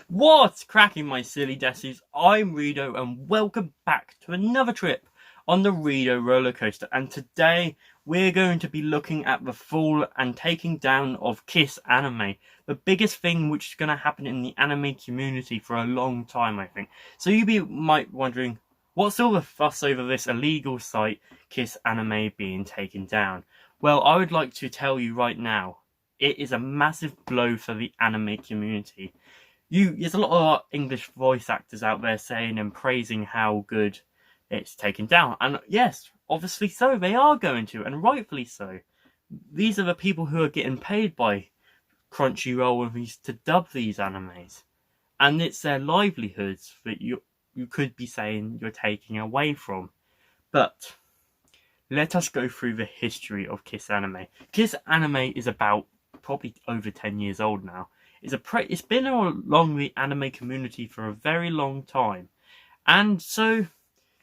What's cracking, my silly Desies? I'm Rido, and welcome back to another trip on the Rido roller coaster. And today we're going to be looking at the fall and taking down of Kissanime, the biggest thing which is going to happen in the anime community for a long time, I think. So might be wondering, what's all the fuss over this illegal site, Kissanime, being taken down? Well, I would like to tell you right now, it is a massive blow for the anime community. There's a lot of English voice actors out there saying and praising how good it's taken down, and yes, obviously so, they are going to, and rightfully so. These are the people who are getting paid by Crunchyroll and these to dub these animes, and it's their livelihoods that you could be saying you're taking away from. But let us go through the history of Kissanime. Kissanime is about probably over 10 years old now. It's been along the anime community for a very long time, and so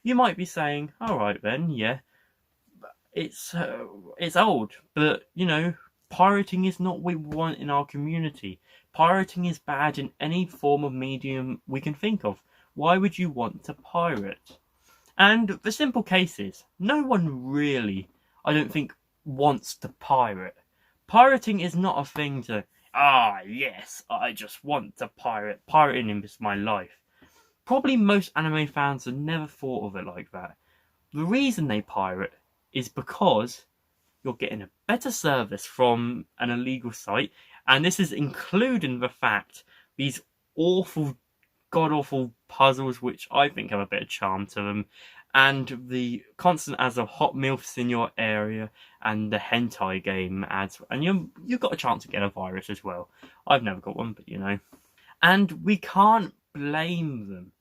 you might be saying, "All right, then, yeah, it's old, but pirating is not what we want in our community. Pirating is bad in any form of medium we can think of. Why would you want to pirate?" And the simple case is, no one really, I don't think, wants to pirate. Pirating is not a thing to, yes, I just want to pirate. Pirating is my life. Probably most anime fans have never thought of it like that. The reason they pirate is because you're getting a better service from an illegal site, and this is including the fact these awful, god-awful puzzles, which I think have a bit of charm to them, and the constant ads of hot milfs in your area, and the hentai game ads, and you've got a chance to get a virus as well. I've never got one, but and we can't blame them,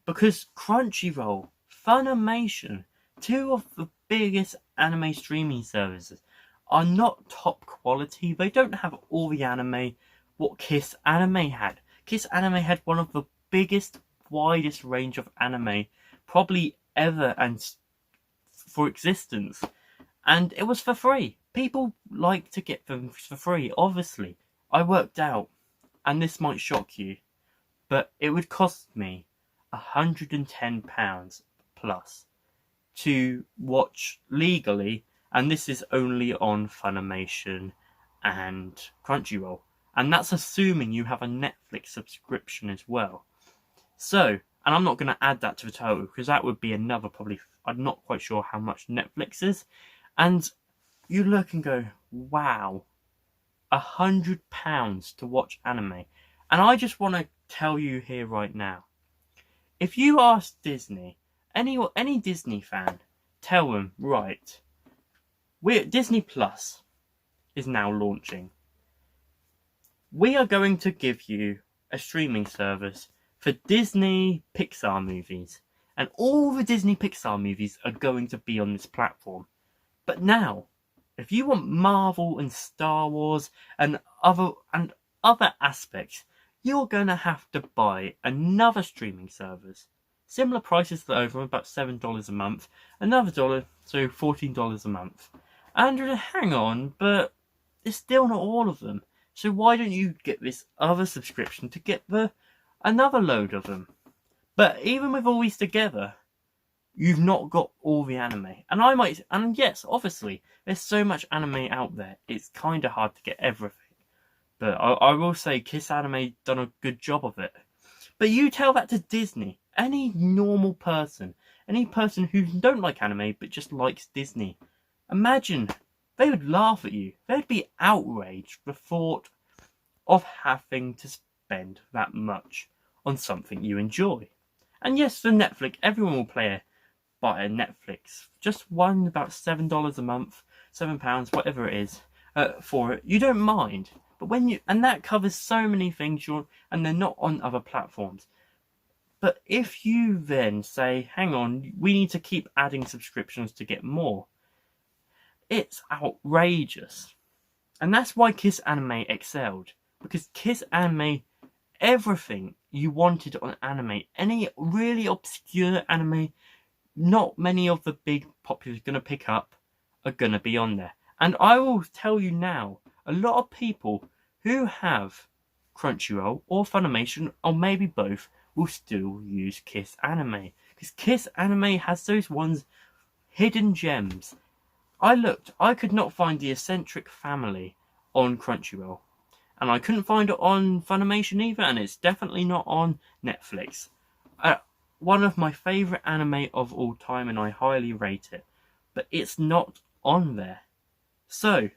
because Crunchyroll, Funimation, two of the biggest anime streaming services, are not top quality. They don't have all the anime what Kissanime had. Kissanime had one of the biggest, widest range of anime probably ever and for existence, and it was for free. People like to get them for free, obviously. I worked out, and this might shock you, but it would cost me £110 plus to watch legally, and this is only on Funimation and Crunchyroll, and that's assuming you have a Netflix subscription as well. So, and I'm not going to add that to the total, because that would be another probably, I'm not quite sure how much Netflix is, and you look and go, wow, £100 to watch anime. And I just want to tell you here right now, if you ask Disney, any Disney fan, tell them, right, Disney Plus is now launching. We are going to give you a streaming service for Disney Pixar movies, and all the Disney Pixar movies are going to be on this platform. But now, if you want Marvel and Star Wars and other aspects, you're going to have to buy another streaming service. Similar prices to over, about $7 a month, another dollar, so $14 a month. And hang on, but it's still not all of them. So why don't you get this other subscription to get another load of them? But even with all these together, you've not got all the anime. And yes, obviously, there's so much anime out there, it's kind of hard to get everything. But I will say Kissanime done a good job of it. But you tell that to Disney, any normal person, any person who don't like anime but just likes Disney, imagine, they would laugh at you. They'd be outraged the thought of having to spend that much on something you enjoy. And yes, for Netflix, everyone will buy a Netflix. Just one, about $7 a month, £7, whatever it is, for it. You don't mind. But and that covers so many things, and they're not on other platforms. But if you then say, hang on, we need to keep adding subscriptions to get more, it's outrageous. And that's why Kissanime excelled. Because Kissanime, everything you wanted on anime, any really obscure anime, not many of the big populars are going to pick up, are going to be on there. And I will tell you now, a lot of people who have Crunchyroll or Funimation, or maybe both, will still use Kiss Anime. Because Kiss Anime has those ones, hidden gems. I looked, I could not find the Eccentric Family on Crunchyroll. And I couldn't find it on Funimation either, and it's definitely not on Netflix. One of my favourite anime of all time, and I highly rate it. But it's not on there. So,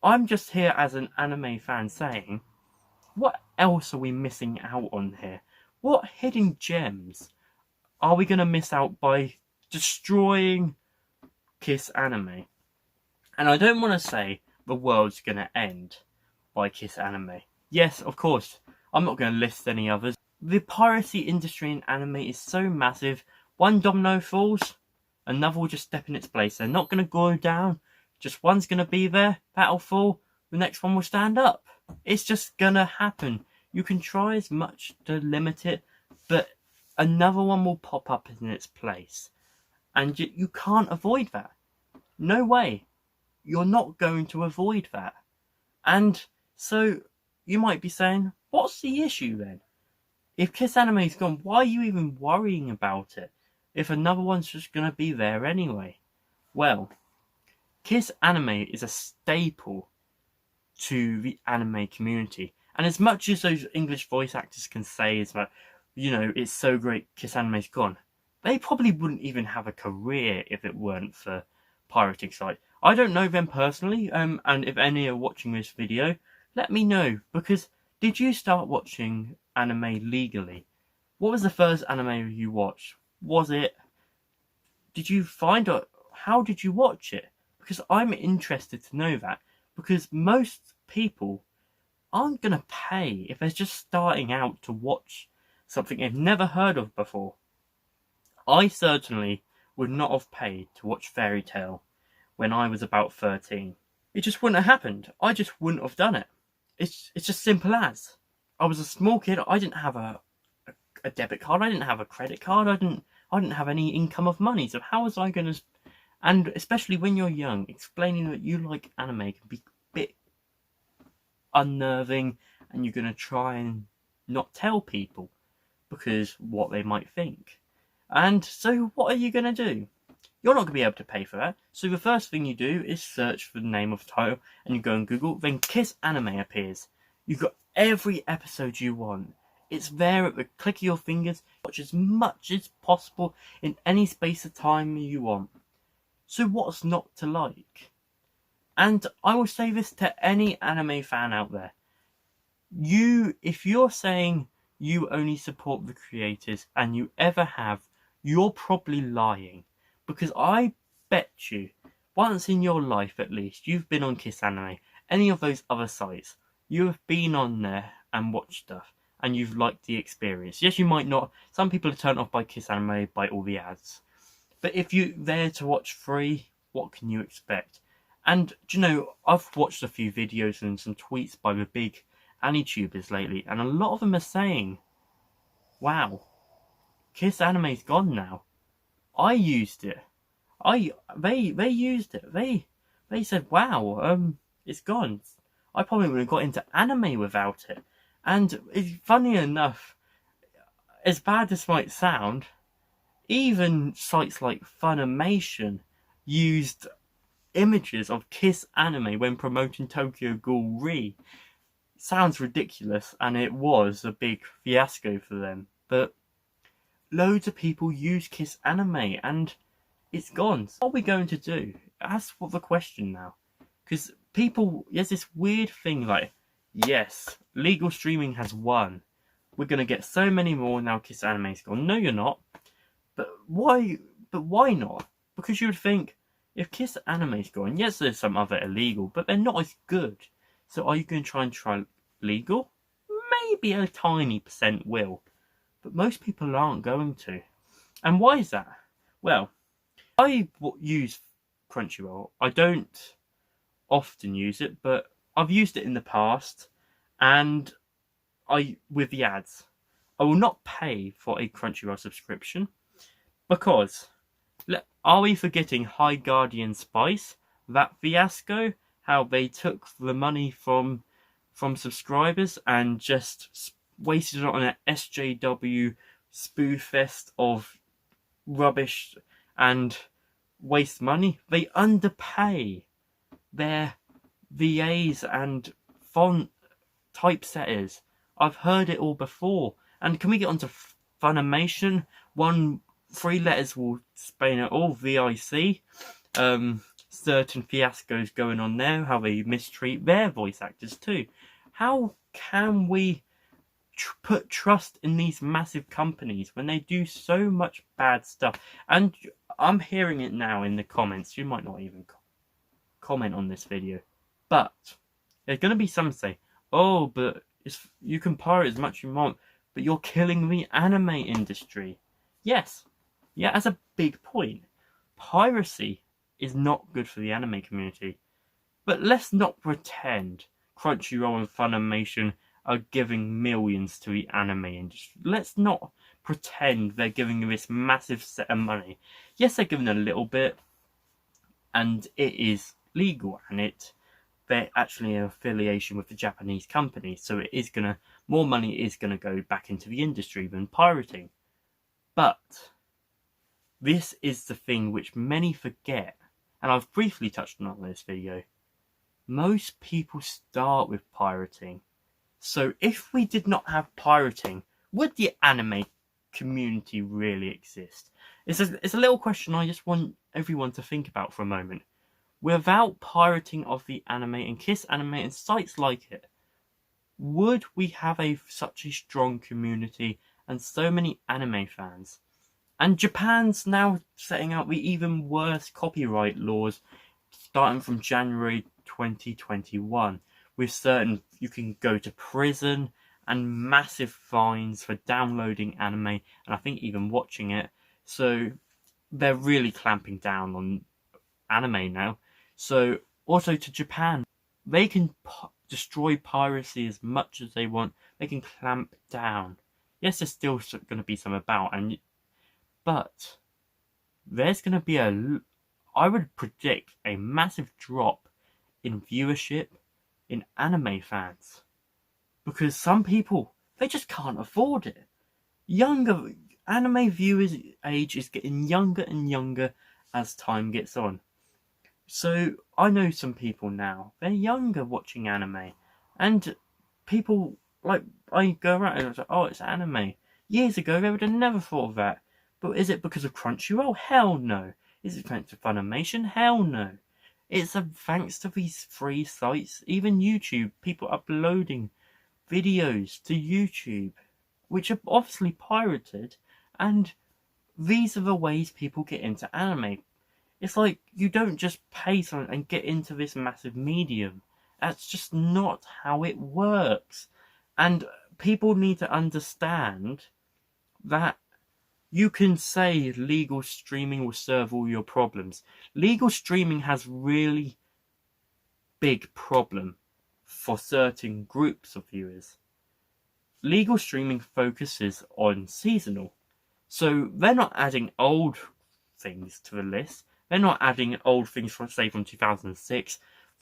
I'm just here as an anime fan saying, what else are we missing out on here? What hidden gems are we going to miss out by destroying Kiss Anime? And I don't want to say the world's going to end by Kiss Anime. Yes, of course, I'm not going to list any others. The piracy industry in anime is so massive, one domino falls, another will just step in its place. They're not going to go down, just one's going to be there, that'll fall, the next one will stand up. It's just going to happen. You can try as much to limit it, but another one will pop up in its place. And you can't avoid that. No way. You're not going to avoid that. And so you might be saying, what's the issue then? If Kiss Anime's gone, why are you even worrying about it? If another one's just going to be there anyway? Well, Kiss Anime is a staple to the anime community. And as much as those English voice actors can say is that, it's so great Kiss Anime's gone, they probably wouldn't even have a career if it weren't for pirating sites. I don't know them personally, and if any are watching this video, let me know, because did you start watching anime legally? What was the first anime you watched? Did you find out, how did you watch it? Because I'm interested to know that, because most people aren't going to pay if they're just starting out to watch something they've never heard of before. I certainly would not have paid to watch Fairy Tail when I was about 13. It just wouldn't have happened. I just wouldn't have done it. It's just simple as. I was a small kid. I didn't have a debit card. I didn't have a credit card. I didn't have any income of money. So how was I going to... And especially when you're young, explaining that you like anime can be a bit unnerving, and you're going to try and not tell people because what they might think. And so what are you going to do? You're not going to be able to pay for that. So the first thing you do is search for the name of the title, and you go on Google, then Kiss Anime appears. You've got every episode you want. It's there at the click of your fingers. Watch as much as possible in any space of time you want. So what's not to like? And I will say this to any anime fan out there. If you're saying you only support the creators, and you ever have, you're probably lying. Because I bet you, once in your life at least, you've been on Kiss Anime, any of those other sites, you have been on there and watched stuff, and you've liked the experience. Yes, you might not. Some people are turned off by Kiss Anime by all the ads. But if you're there to watch free, what can you expect? And, I've watched a few videos and some tweets by the big AniTubers lately, and a lot of them are saying, wow, Kiss Anime's gone now. I used it. They used it. They said, wow, it's gone. I probably would have got into anime without it. And it's funny enough, as bad as it might sound, even sites like Funimation used images of Kiss Anime when promoting Tokyo Ghoul Re. Sounds ridiculous, and it was a big fiasco for them. But loads of people use Kiss Anime, and it's gone. So what are we going to do? That's what the question now. Because there's this weird thing like, yes, legal streaming has won. We're going to get so many more now Kiss Anime's gone. No, you're not. But why not? Because you would think, if Kiss Anime's gone, yes, there's some other illegal, but they're not as good. So are you going to try legal? Maybe a tiny % will. But most people aren't going to. And why is that? Well, I use Crunchyroll. I don't often use it, but I've used it in the past. And with the ads, I will not pay for a Crunchyroll subscription. Because, are we forgetting High Guardian Spice? That fiasco? How they took the money from from subscribers and just wasted it on an SJW spoof fest of rubbish and waste money. They underpay their VAs and font typesetters. I've heard it all before. And can we get onto Funimation? 3 letters will explain it all. VIC. Certain fiascos going on there. How they mistreat their voice actors too. How can we put trust in these massive companies when they do so much bad stuff? And I'm hearing it now in the comments. You might not even comment on this video, but there's going to be some say, oh, but you can pirate as much as you want, but you're killing the anime industry. Yes, yeah, that's a big point. Piracy is not good for the anime community, but let's not pretend Crunchyroll and Funimation are giving millions to the anime industry. Let's not pretend they're giving this massive set of money. Yes, they're giving a little bit, and it is legal, and they're actually an affiliation with the Japanese company, so it is more money is gonna go back into the industry than pirating. But this is the thing which many forget, and I've briefly touched on it in this video. Most people start with pirating. So if we did not have pirating, would the anime community really exist? It's a little question I just want everyone to think about for a moment. Without pirating of the anime and Kissanime and sites like it, would we have such a strong community and so many anime fans? And Japan's now setting out the even worse copyright laws starting from January 2021. With you can go to prison and massive fines for downloading anime and I think even watching it. So they're really clamping down on anime now. So also to Japan, they can destroy piracy as much as they want. They can clamp down. Yes, there's still going to be some about, but there's going to be I would predict a massive drop in viewership in anime fans, because some people, they just can't afford it. Younger anime viewers' age is getting younger and younger as time gets on. So I know some people now, they're younger watching anime, and people like, I go around and I was like, oh, it's anime. Years ago they would have never thought of that. But is it because of Crunchyroll? Hell no. Is it thanks to Funimation? Hell no. It's thanks to these free sites, even YouTube, people uploading videos to YouTube, which are obviously pirated, and these are the ways people get into anime. It's like, you don't just pay something and get into this massive medium. That's just not how it works. And people need to understand that you can say legal streaming will solve all your problems. Legal streaming has really big problem for certain groups of viewers. Legal streaming focuses on seasonal. So they're not adding old things to the list. They're not adding old things from, say, from 2006,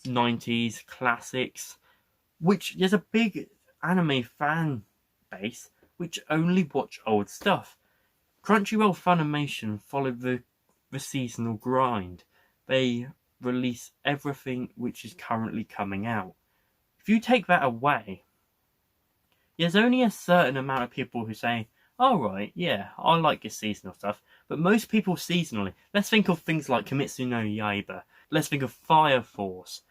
90s, classics, which there's a big anime fan base which only watch old stuff. Crunchyroll Funimation follow the seasonal grind. They release everything which is currently coming out. If you take that away, there's only a certain amount of people who say, alright, yeah, I like your seasonal stuff, but most people seasonally, let's think of things like Kimetsu no Yaiba, let's think of Fire Force,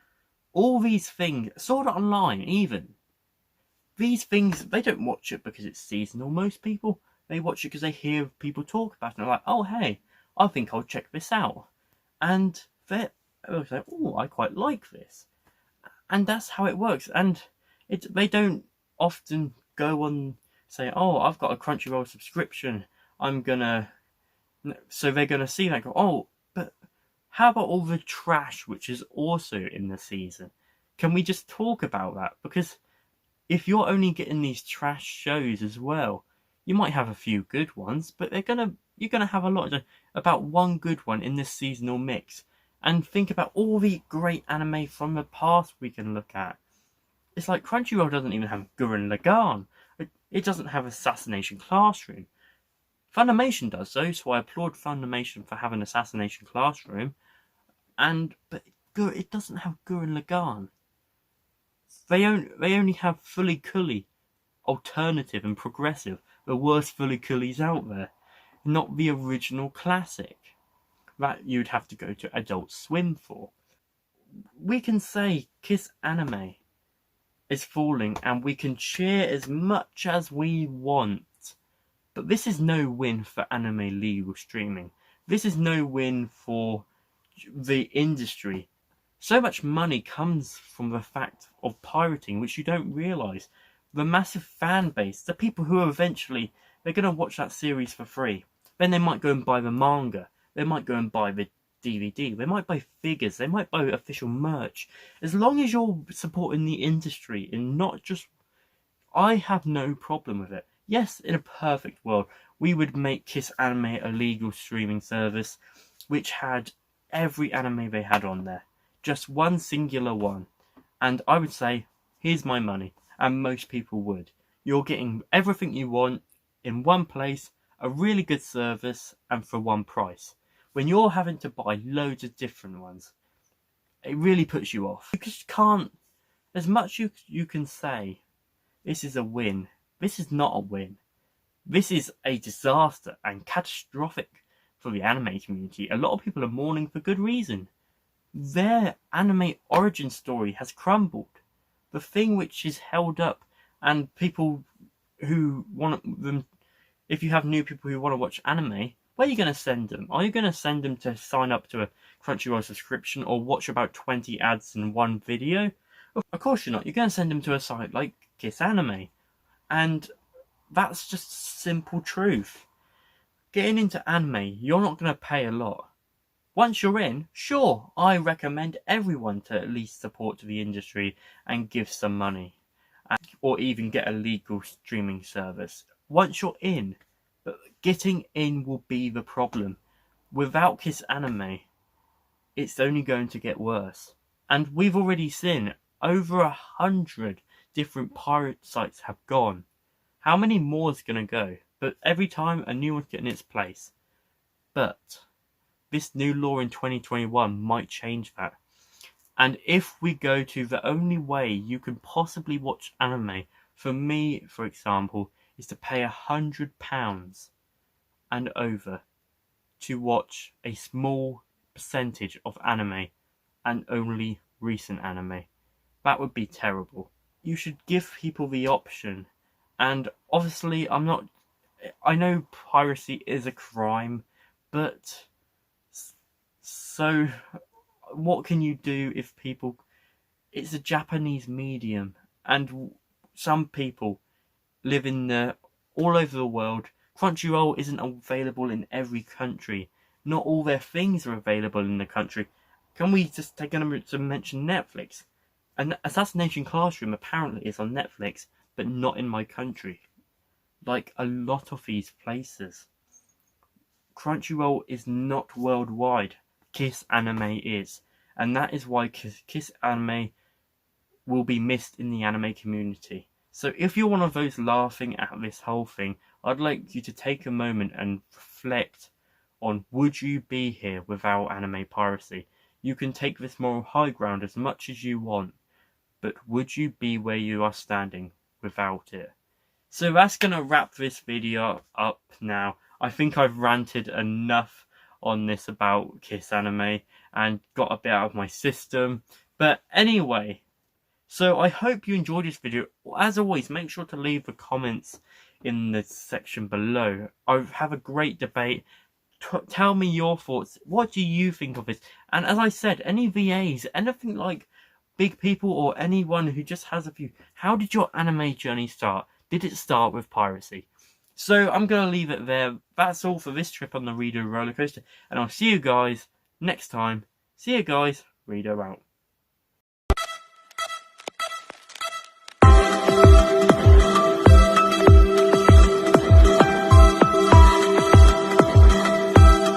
all these things, Sword Art Online even, these things, they don't watch it because it's seasonal. Most people, they watch it because they hear people talk about it and they're like, oh hey, I think I'll check this out. And they'll say, oh, I quite like this. And that's how it works. And they don't often go on, say, oh, I've got a Crunchyroll subscription, so they're gonna see that and go, oh, but how about all the trash which is also in the season? Can we just talk about that? Because if you're only getting these trash shows as well, you might have a few good ones, but you're gonna have about one good one in this seasonal mix. And think about all the great anime from the past we can look at. It's like Crunchyroll doesn't even have Gurren Lagann. It doesn't have Assassination Classroom. Funimation does though, so I applaud Funimation for having Assassination Classroom. But it doesn't have Gurren Lagann. They only have Fully Cooley, alternative and progressive, the worst Fully Coolies out there, not the original classic that you'd have to go to Adult Swim for. We can say Kiss Anime is falling and we can cheer as much as we want, but this is no win for anime legal streaming. This is no win for the industry. So much money comes from the fact of pirating, which you don't realise. The massive fan base, the people who are eventually, they're going to watch that series for free. Then they might go and buy the manga. They might go and buy the DVD. They might buy figures. They might buy official merch. As long as you're supporting the industry and not just... I have no problem with it. Yes, in a perfect world, we would make Kiss Anime a legal streaming service which had every anime they had on there. Just one singular one. And I would say, here's my money. And most people would. You're getting everything you want in one place, a really good service, and for one price. When you're having to buy loads of different ones, it really puts you off. You just can't... As much you can say, this is a win. This is not a win. This is a disaster and catastrophic for the anime community. A lot of people are mourning for good reason. Their anime origin story has crumbled. The thing which is held up, and people who want them... If you have new people who want to watch anime, where are you going to send them? Are you going to send them to sign up to a Crunchyroll subscription or watch about 20 ads in one video? Of course you're not. You're going to send them to a site like Kiss Anime. And that's just simple truth. Getting into anime, you're not going to pay a lot. Once you're in, sure, I recommend everyone to at least support the industry and give some money. Or even get a legal streaming service. Once you're in, but getting in will be the problem. Without Kiss Anime, it's only going to get worse. And we've already seen over 100 different pirate sites have gone. How many more is going to go? But every time a new one's getting its place. But this new law in 2021 might change that. And if we go to the only way you can possibly watch anime, for me, for example, is to pay £100 and over to watch a small percentage of anime and only recent anime. That would be terrible. You should give people the option. And obviously, I know piracy is a crime, but so what can you do if people... It's a Japanese medium, and some people live all over the world. Crunchyroll isn't available in every country. Not all their things are available in the country. Can we just take a moment to mention Netflix? And Assassination Classroom apparently is on Netflix, but not in my country. Like a lot of these places. Crunchyroll is not worldwide. Kiss Anime is. And that is why Kiss Anime will be missed in the anime community. So if you're one of those laughing at this whole thing, I'd like you to take a moment and reflect on, would you be here without anime piracy? You can take this moral high ground as much as you want, but would you be where you are standing without it? So that's going to wrap this video up now. I think I've ranted enough on this about Kiss Anime and got a bit out of my system. But anyway, so I hope you enjoyed this video. As always, make sure to leave the comments in the section below. I have a great debate. Tell me your thoughts. What do you think of this? And as I said, any VAs, anything like big people or anyone who just has a few. How did your anime journey start? Did it start with piracy? So I'm going to leave it there. That's all for this trip on the Rido roller coaster. And I'll see you guys next time. See you guys. Rido out.